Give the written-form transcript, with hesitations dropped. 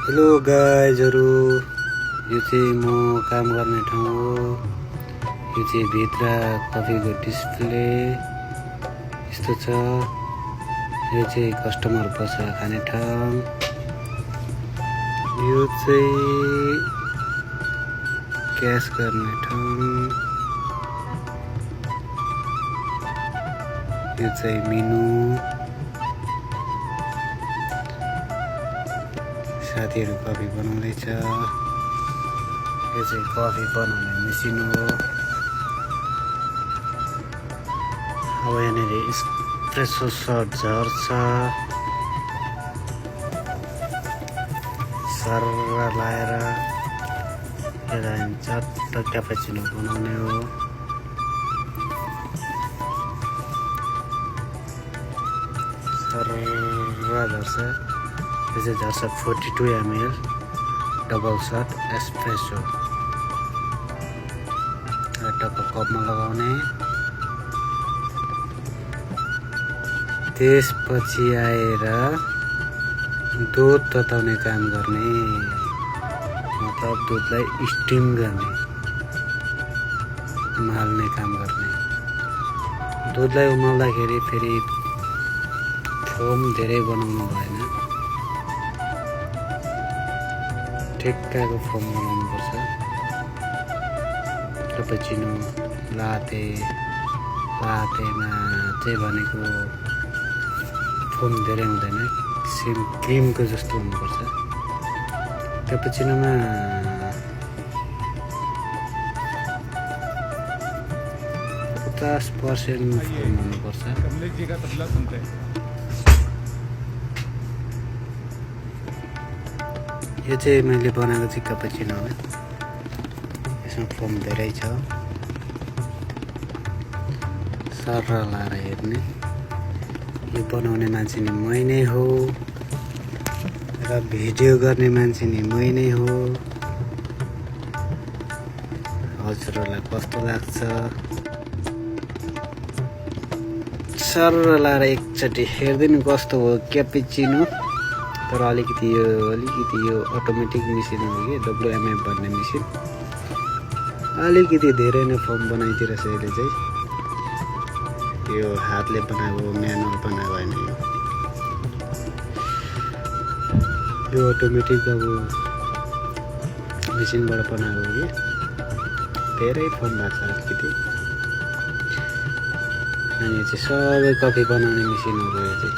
Hello गाइजहरु, यो चाहिँ म काम गर्ने ठाउँ हो। यो चाहिँ भित्र कफीको डिस्प्ले यस्तो छ। यो चाहिँ कस्टमर बसेर खाने ठाउँ। यो चाहिँ क्यास गर्ने ठाउँ। यो चाहिँ मेनु। साथीहरु कफी बनाउँदैछ। यो चाहिँ कफी बनाउने मेसिन हो। अब यहाँनिर एस्प्रेसो सर्ट झर्छ। सर्र लाएर यसलाई चट्ट क्यापुचिनो बनाउने हो। सर्र झर्छ। यो चाहिँ झर्छ 42 ml डबल सर्ट एस्प्रेसो। टक्क कपमा लगाउने। त्यसपछि आएर दुध तताउने काम गर्ने, मतलब दुधलाई स्टिम गर्ने, उमाल्ने काम गर्ने। दुधलाई उमाल्दाखेरि फेरि फोम धेरै बनाउनु भएन, ठिक्कको फोम बनाउनु पर्छ। क्यापुचिनो लाटेमा चाहिँ भनेको फोम धेरै हुँदैन, सेम क्रिमको जस्तो हुनुपर्छ। क्यापुचिनोमा 50% फोम हुनुपर्छ। यो चाहिँ मैले बनाएको चाहिँ क्यापुचिनो हो। यसमा फोम धेरै छ। सर्र लाएर हेर्ने। यो बनाउने मान्छे नि मै नै हो र भिडियो गर्ने मान्छे नि मै नै हो। हजुरहरूलाई कस्तो लाग्छ? सर्र लाएर एकचोटि हेर्दिनु कस्तो हो क्यापुचिनो। तर अलिकति यो अटोमेटिक मेसिन हो कि WMF भन्ने मेसिन। अलिकति धेरै नै फर्म बनाइदिरहेछ यसले चाहिँ। यो हातले बनाएको म्यानुअल बनाएको होइन। यो अटोमेटिक अब मेसिनबाट बनाएको हो कि धेरै फर्म भएको छ अलिकति। अनि यो चाहिँ सबै कफी बनाउने मेसिन हो यो चाहिँ।